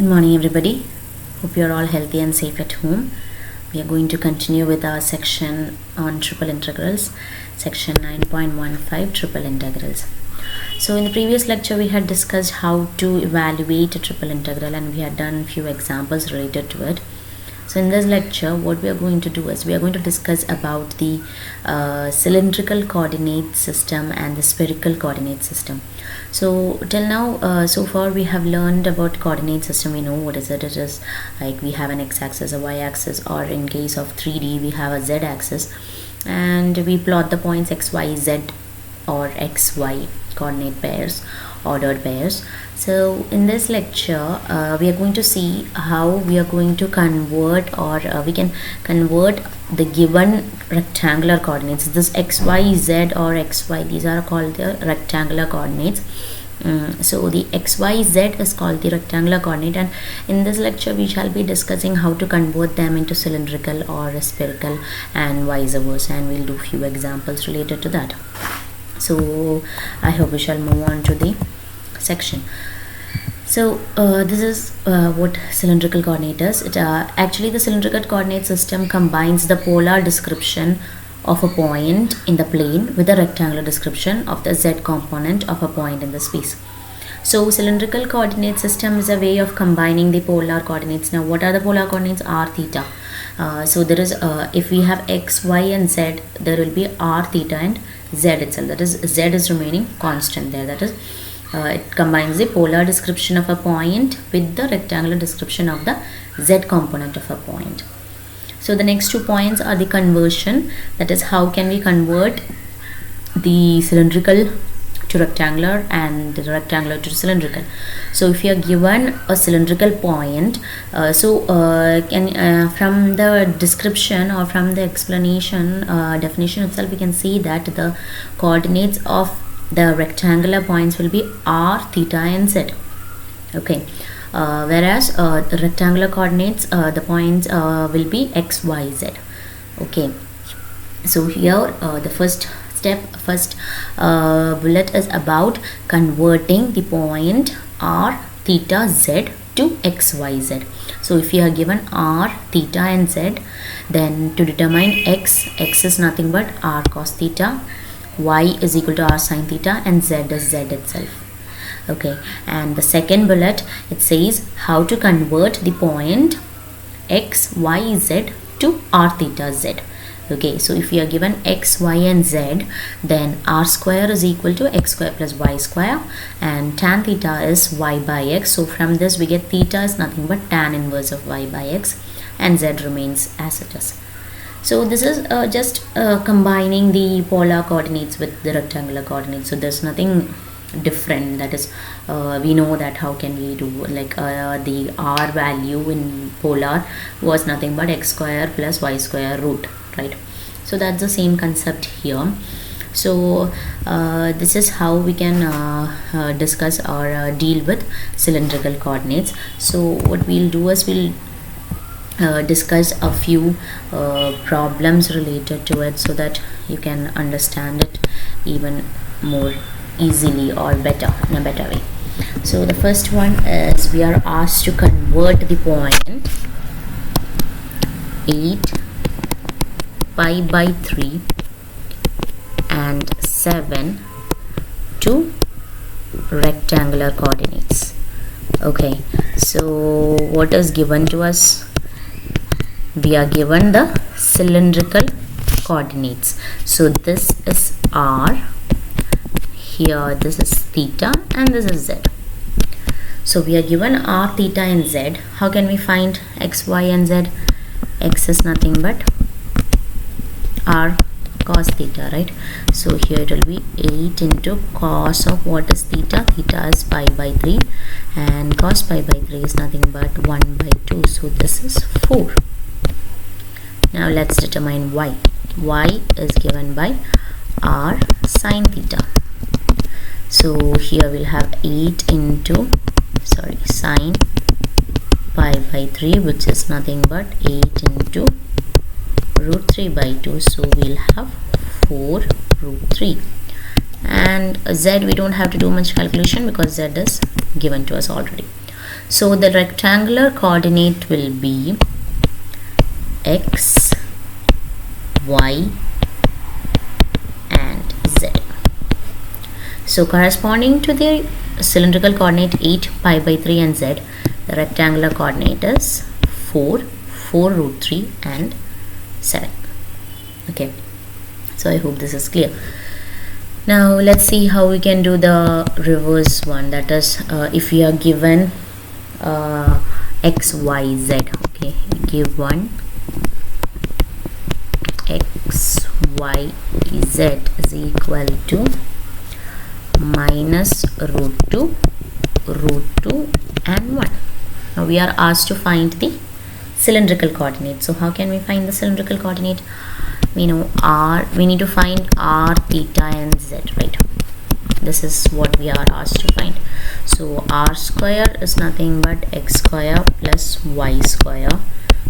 morning everybody. Hope you are all healthy and safe at home. We are going to continue with our section on triple integrals, section 9.15 triple integrals. So in the previous lecture we had discussed how to evaluate a triple integral and we had done few examples related to it. So in this lecture what we are going to do is we are going to discuss about the cylindrical coordinate system and the spherical coordinate system. So till now so far we have learned about coordinate system. We know what is it. It is like we have an x-axis, a y-axis, or in case of 3D we have a z-axis, and we plot the points x, y, z or x, y coordinate pairs, ordered pairs. So in this lecture we are going to see how we are going to convert, or we can convert the given rectangular coordinates. This x, y, z or x, y, these are called the rectangular coordinates. So the x, y, z is called the rectangular coordinate, and in this lecture we shall be discussing how to convert them into cylindrical or spherical and vice versa, and we'll do few examples related to that. So I hope we shall move on to the section. So this is what cylindrical coordinate is. Actually the cylindrical coordinate system combines the polar description of a point in the plane with the rectangular description of the z component of a point in the space. So cylindrical coordinate system is a way of combining the polar coordinates. Now what are the polar coordinates? R, theta. So there is if we have x, y and z, there will be r, theta and z itself. That is, z is remaining constant there. That is, it combines the polar description of a point with the rectangular description of the z component of a point. So the next 2 points are the conversion. That is, how can we convert the cylindrical to rectangular and the rectangular to cylindrical. So if you are given a cylindrical point, from the description or from the explanation definition itself, we can see that the coordinates of the rectangular points will be r, theta and z. Okay, whereas the rectangular coordinates, the points will be x, y, z. Okay, so here the first bullet is about converting the point r, theta, z to x, y, z. So if you are given r, theta and z, then to determine x is nothing but r cos theta, y is equal to r sin theta, and z is z itself. Okay, and the second bullet, it says how to convert the point x, y, z to r, theta, z. Okay, so if you are given x, y and z, then r square is equal to x square plus y square, and tan theta is y by x. So from this we get theta is nothing but tan inverse of y by x, and z remains as it is. So this is just combining the polar coordinates with the rectangular coordinates. So there's nothing different. That is, we know that how can we do, like the r value in polar was nothing but x square plus y square root, right? So that's the same concept here. So this is how we can discuss or deal with cylindrical coordinates. So what we'll do is we'll discuss a few problems related to it, so that you can understand it even more easily or better, in a better way. So the first one is we are asked to convert the point 8 pi by 3 and 7 to rectangular coordinates. Okay, so what is given to us? We are given the cylindrical coordinates. So this is r, here this is theta, and this is z. So we are given r, theta and z. How can we find x, y and z? X is nothing but r cos theta, right? So here it will be 8 into cos of what is theta? Theta is pi by 3, and cos pi by 3 is nothing but 1 by 2. So this is 4. Now let's determine y. Y is given by r sin theta. So here we'll have 8 into sin pi by 3, which is nothing but 8 into root 3 by 2. So we'll have 4 root 3. And z, we don't have to do much calculation because z is given to us already. So the rectangular coordinate will be x, y and z. So corresponding to the cylindrical coordinate 8, pi by 3 and z, the rectangular coordinate is 4, 4 root 3 and 7. Okay, so I hope this is clear. Now let's see how we can do the reverse one, that is if we are given x, y, z. Okay, give one x, y, z is equal to minus root 2 and 1. Now we are asked to find the cylindrical coordinate. So how can we find the cylindrical coordinate? We know r, we need to find r, theta and z, right? This is what we are asked to find. So r square is nothing but x square plus y square.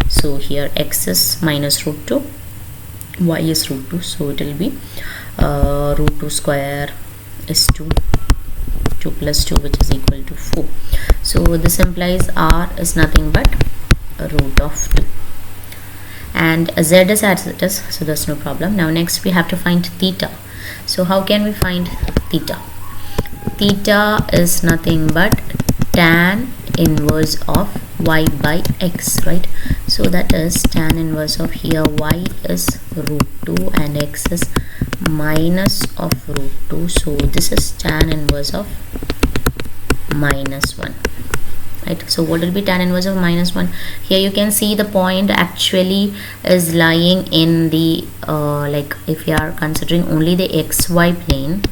So here x is minus root 2, y is root 2, so it will be root 2 square is 2 plus 2, which is equal to 4. So this implies r is nothing but a root of 2, and z is as it is, so there's no problem. Now next we have to find theta. So how can we find theta? Theta is nothing but tan inverse of y by x, right? So that is tan inverse of, here y is root 2 and x is minus of root 2, so this is tan inverse of minus 1, right? So what will be tan inverse of minus 1? Here you can see the point actually is lying in the like if you are considering only the xy plane.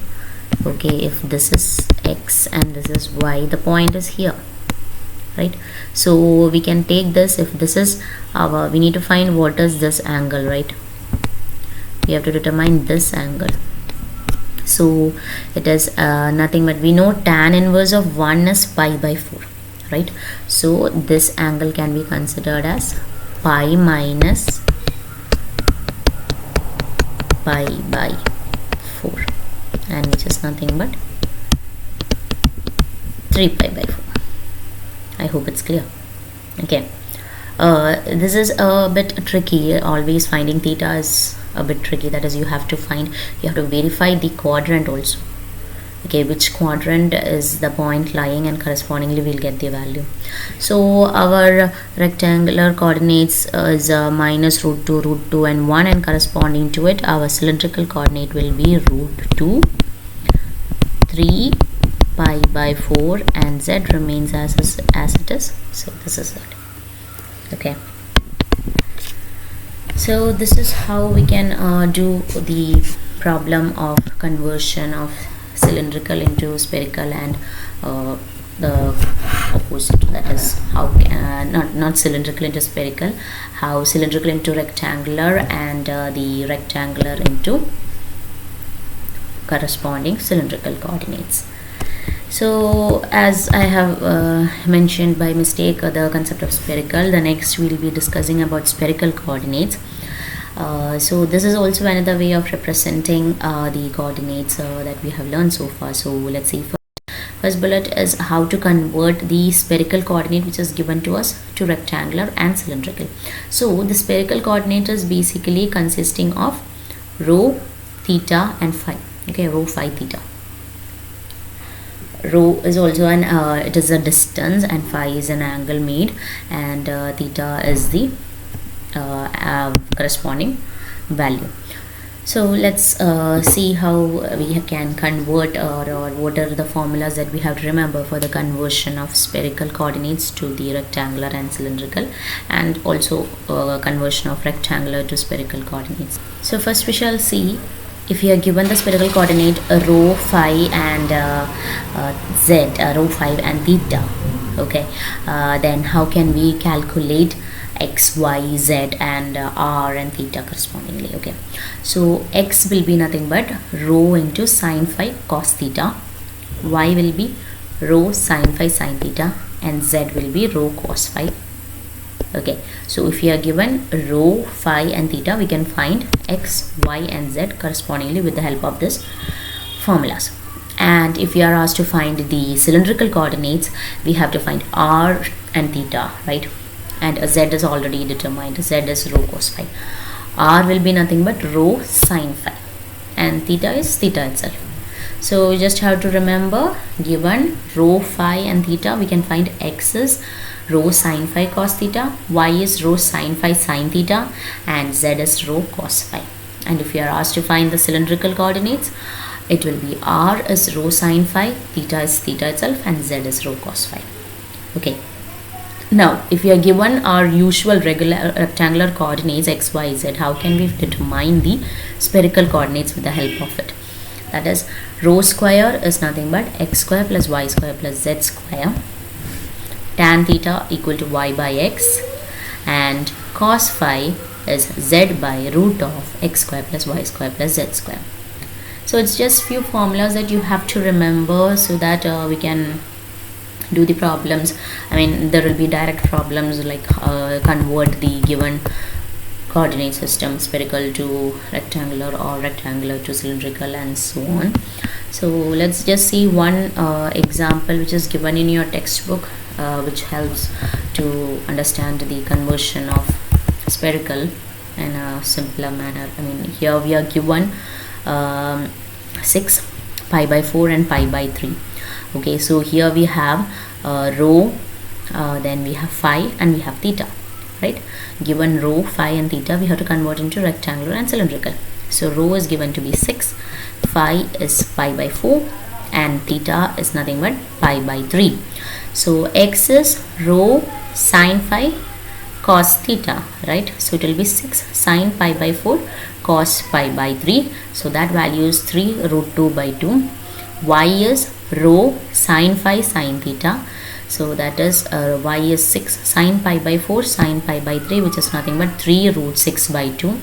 Okay, if this is x and this is y, the point is here, right? So we can take this, if this is our, we need to find what is this angle, right? We have to determine this angle. So it is nothing but, we know tan inverse of 1 is pi by 4, right? So this angle can be considered as pi minus pi by 4, and which is nothing but 3 pi by 4. I hope it's clear. Okay, this is a bit tricky. Always finding theta is a bit tricky, that is you have to verify the quadrant also. Okay, which quadrant is the point lying, and correspondingly we'll get the value. So our rectangular coordinates is minus root 2 and 1, and corresponding to it our cylindrical coordinate will be root 2, 3 pi by 4, and z remains as it is. So this is it. Okay, so this is how we can do the problem of conversion of cylindrical into spherical, and the opposite, that is how not cylindrical into spherical, how cylindrical into rectangular, and the rectangular into corresponding cylindrical coordinates. So as I have mentioned by mistake the concept of spherical, the next we will be discussing about spherical coordinates. So this is also another way of representing the coordinates that we have learned so far. So let's see, first bullet is how to convert the spherical coordinate which is given to us to rectangular and cylindrical. So the spherical coordinate is basically consisting of rho, theta and phi. Okay, rho, phi, theta. Rho is also an it is a distance, and phi is an angle made, and theta is the corresponding value. So let's see how we can convert, or what are the formulas that we have to remember for the conversion of spherical coordinates to the rectangular and cylindrical, and also conversion of rectangular to spherical coordinates. So first we shall see, if you are given the spherical coordinate rho, phi and z, rho, phi and theta, okay, then how can we calculate x, y, z and r and theta correspondingly? Okay, so x will be nothing but rho into sine phi cos theta, y will be rho sine phi sine theta, and z will be rho cos phi. Okay, so if you are given rho, phi and theta, we can find x, y and z correspondingly with the help of this formulas. And if we are asked to find the cylindrical coordinates, we have to find r and theta, right? And z is already determined. Z is rho cos phi. R will be nothing but rho sin phi, and theta is theta itself. So we just have to remember, given rho phi and theta, we can find x is rho sin phi cos theta, y is rho sin phi sin theta, and z is rho cos phi. And if we are asked to find the cylindrical coordinates, it will be r is rho sin phi, theta is theta itself, and z is rho cos phi. Okay. Now, if we are given our usual regular rectangular coordinates x, y, z, how can we determine the spherical coordinates with the help of it? That is, rho square is nothing but x square plus y square plus z square. Tan theta equal to y by x, and cos phi is z by root of x square plus y square plus z square. So it's just few formulas that you have to remember so that we can do the problems. I mean, there will be direct problems like convert the given coordinate system, spherical to rectangular or rectangular to cylindrical, and so on. So let's just see one example which is given in your textbook, which helps to understand the conversion of spherical in a simpler manner. I mean, here we are given 6, pi by 4 and pi by 3. Okay, so here we have rho, then we have phi, and we have theta, right? Given rho, phi and theta, we have to convert into rectangular and cylindrical. So rho is given to be 6, phi is pi by 4, and theta is nothing but pi by 3. So x is rho sin phi cos theta, right? So it will be 6 sin pi by 4 cos pi by 3. So that value is 3 root 2 by 2. Y is rho sin phi sin theta. So that is y is 6 sin pi by 4 sin pi by 3, which is nothing but 3 root 6 by 2.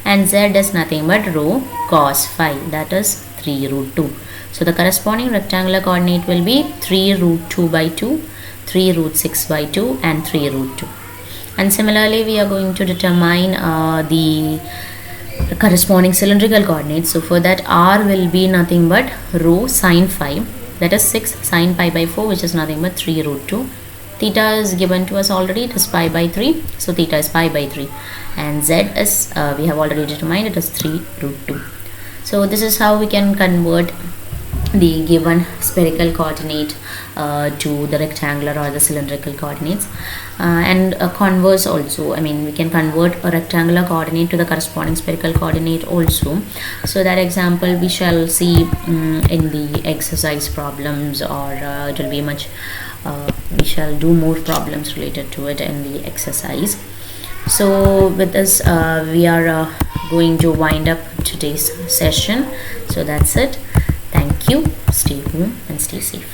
And z is nothing but rho cos phi, that is 3 root 2. So the corresponding rectangular coordinate will be 3 root 2 by 2, 3 root 6 by 2, and 3 root 2. And similarly, we are going to determine the corresponding cylindrical coordinates. So for that, r will be nothing but rho sin phi, that is 6 sin pi by 4, which is nothing but 3 root 2. Theta is given to us already, it is pi by 3, so theta is pi by 3. And z is, we have already determined, it is 3 root 2. So this is how we can convert the given spherical coordinate to the rectangular or the cylindrical coordinates, and converse also. I mean, we can convert a rectangular coordinate to the corresponding spherical coordinate also. So that example we shall see in the exercise problems, or it will be much we shall do more problems related to it in the exercise. So with this we are going to wind up today's session. So that's it. Thank you. Stay home and stay safe.